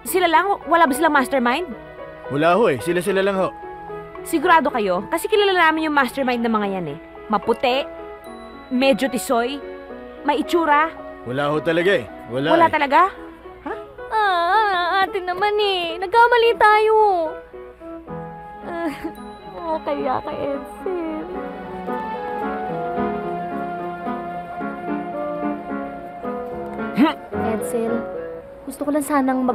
Sila lang? Wala ba silang mastermind? Wala ho eh. Sila lang ho. Sigurado kayo? Kasi kilala namin yung mastermind ng mga yan eh. Maputi, medyo tisoy, may itsura. Wala ho talaga eh. Wala talaga? Ha? Ate naman eh. Nagkamali tayo. Kaya ka, Edsel. Edsel, gusto ko lang sanang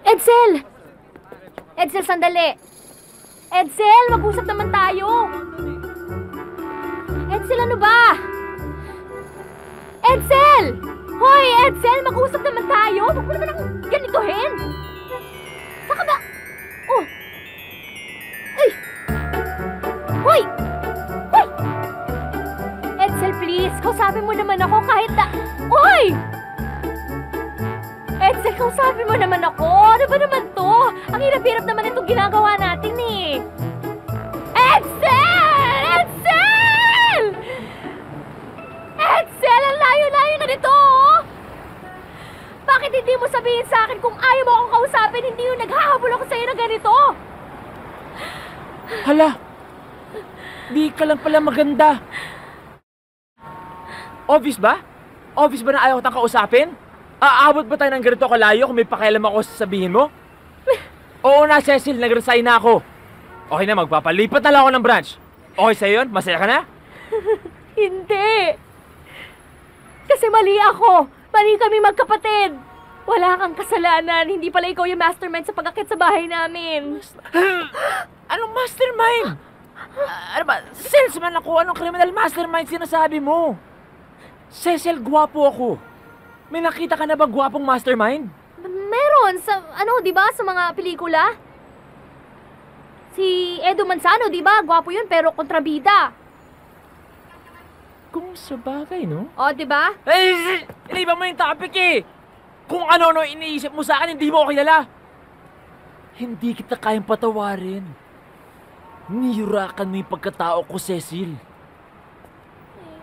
Edsel! Edsel, sandali! Edsel, mag-usap naman tayo! Edsel, ano ba? Edsel! Hoy, Edsel, mag-usap naman tayo! Huwag mo naman akong ganitohin! Saka ba? Oh! Ay! Hoy! Hoy! Edsel, please, kausapin mo naman ako kahit na... Hoy! Edsel, kausapin mo naman ako! Ano ba naman to? Ang hirap-hirap naman itong ginagawa natin eh! Edsel! Edsel! Edsel, ang layo-layo na nito! Bakit hindi mo sabihin sa akin kung ayaw mo akong kausapin, hindi yung naghahabol ako sa'yo na ganito? Hala! Di ka lang pala maganda. Obvious ba? Obvious ba na ayaw kitang kausapin? Aabot ba tayo ng ganito kalayo kung may pakialam ako sa sabihin mo? Oo na, Cecil, nag-resign na ako. Okay na, magpapalipat na lang ako ng branch. Okay sa'yo yun? Masaya ka na? Hindi. Kasi mali ako. Mali kami magkapatid. Wala kang kasalanan. Hindi pala ikaw yung mastermind sa pag-akit sa bahay namin. Anong mastermind? Ano ba? Salesman ako. Anong criminal mastermind sinasabi mo? Cecil, gwapo ako. May nakita ka na ba gwapong mastermind? Meron. Sa, di ba? Sa mga pelikula. Si Edo Manzano, di ba? Gwapo yun, pero kontrabida. Kung sa bagay, no? O, di ba? Eh, iniba mo yung topic eh! Kung ano-ano iniisip mo sa akin, hindi mo ako kilala. Hindi kita kayang patawarin. Niyurakan mo yung pagkatao ko, Cecil.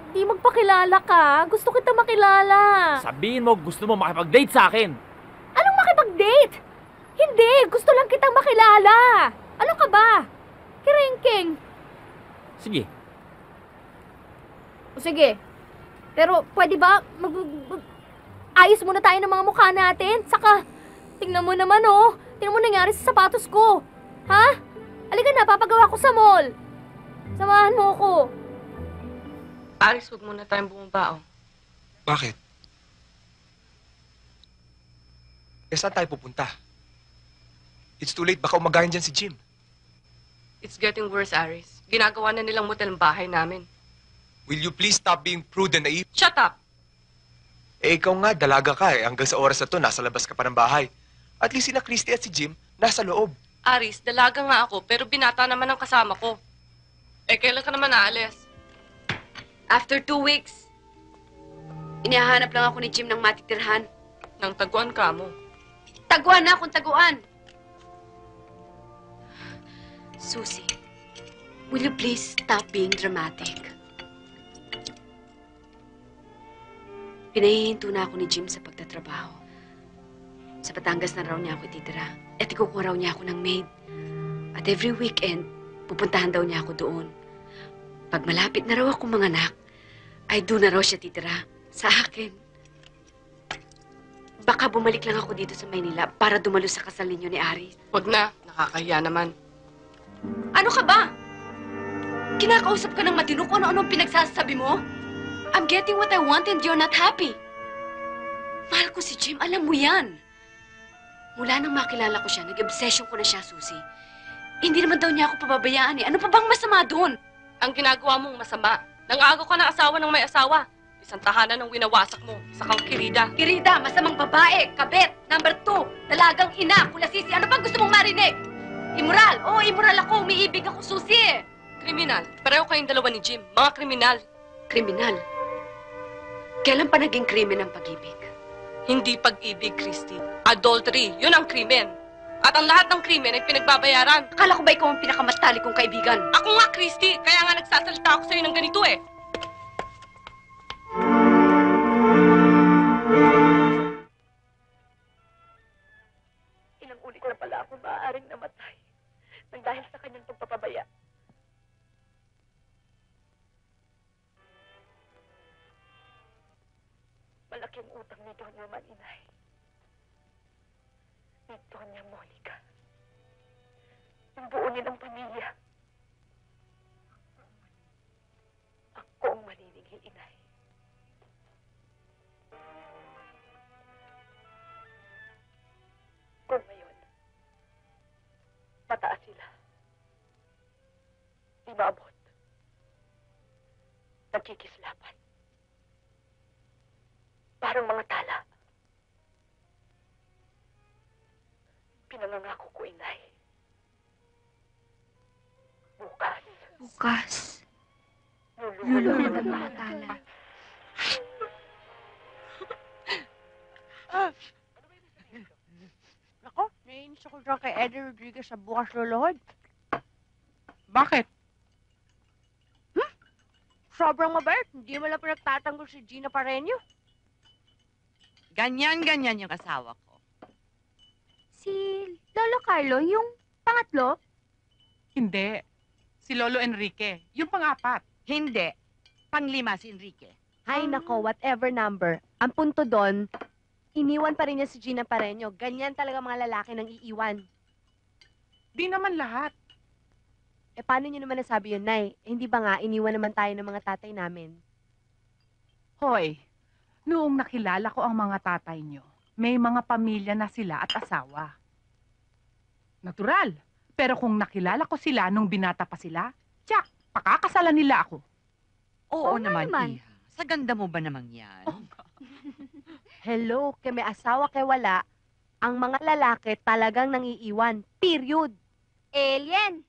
Hindi magpakilala ka. Gusto kita makilala. Sabihin mo, gusto mo makipag-date sa akin. Anong makipag-date? Hindi, gusto lang kitang makilala. Ano ka ba? Kirengking. Sige. O sige. Pero pwede ba ayos muna tayo ng mga mukha natin? Saka, tingnan mo naman oh. Tingnan mo nangyari sa sapatos ko. Ha? Halika na, papagawa ko sa mall. Samahan mo ako. Aris, huwag muna tayong bumaba, oh. Bakit? Saan tayo pupunta? It's too late, baka umagayan dyan si Jim. It's getting worse, Aris. Ginagawa na nilang motel ang bahay namin. Will you please stop being prude and naive? Shut up! Ikaw nga, dalaga ka eh. Hanggang sa oras na to, nasa labas ka pa ng bahay. At least sina Christy at si Jim, nasa loob. Aris, dalaga nga ako, pero binata naman ang kasama ko. Kailan ka naman aalis? After 2 weeks, inihahanap lang ako ni Jim ng matitirhan. Nang taguan ka mo. Taguan na akong taguan! Susie, will you please stop being dramatic? Pinahihinto na ako ni Jim sa pagtatrabaho. Sa Batangas na raw niya ako ititira. At ikukuha raw niya ako ng maid. At every weekend, pupuntahan daw niya ako doon. Pag malapit na raw akong manganak, ay doon na raw siya titira. Sa akin. Baka bumalik lang ako dito sa Maynila para dumalo sa kasal ninyo ni Aris. Huwag na, nakakahiya naman. Ano ka ba? Kinakausap ka ng matino kung ano-anong pinagsasabi mo? I'm getting what I want and you're not happy. Mahal ko si Jim, alam mo yan. Mula nang makilala ko siya, nag-obsession ko na siya, Susie. Hindi naman daw niya ako pababayaan eh. Ano pa bang masama doon? Ang ginagawa mong masama. Nang-agaw ka ng asawa ng may asawa. Isang tahanan ng winawasak mo. Sakang kirida. Kirida, masamang babae, kabet. Number 2, dalagang ina, kulasisi. Ano bang gusto mong marinig? Immoral. Oo, immoral ako. Umiibig ako, Susie. Kriminal. Pareho kayong dalawa ni Jim. Mga kriminal. Kriminal? Kailan pa naging krimen ang pag-ibig? Hindi pag-ibig, Christy. Adultery. Yun ang krimen. At ang lahat ng krimen ay pinagbabayaran. Akala ko ba ikaw ang pinakamatali kong kaibigan? Ako nga, Christy. Kaya nga nagsasalita ako sa'yo ng ganito eh. Malaking utang ni Don Roman, inay. Ni Doña Monica. Yung buo nilang pamilya. Ako ang maniningil, inay. Kung ngayon, mataas sila. Di maabot. Nagkikislapan. Parang mga tala. Pinangangako ko, inay. Bukas. Bukas. Lulunod ang mga tala. Ako, naiinis ako dyan kay Eddie Rodriguez sa bukas luluhod. Bakit? Sobrang mabait. Hindi mo lang pinagtatanggol si Gina Pareño. Ganyan-ganyan yung asawa ko. Si Lolo Carlo, yung pangatlo? Hindi. Si Lolo Enrique. Yung pang-apat. Hindi. Panglima si Enrique. Hay nako, whatever number. Ang punto doon, iniwan pa rin niya si Gina Pareño. Ganyan talaga mga lalaki nang iiwan. Di naman lahat. Eh, paano niyo naman nasabi yun, Nay? Eh, hindi ba nga, iniwan naman tayo ng mga tatay namin? Hoy, noong nakilala ko ang mga tatay nyo, may mga pamilya na sila at asawa. Natural. Pero kung nakilala ko sila nung binata pa sila, tiyak, pakakasalan nila ako. Oo, Oo nga naman, naman. Iha. Sa ganda mo ba namang yan? Hello, kay may asawa kay wala, ang mga lalaki talagang nangiiwan. Period. Alien!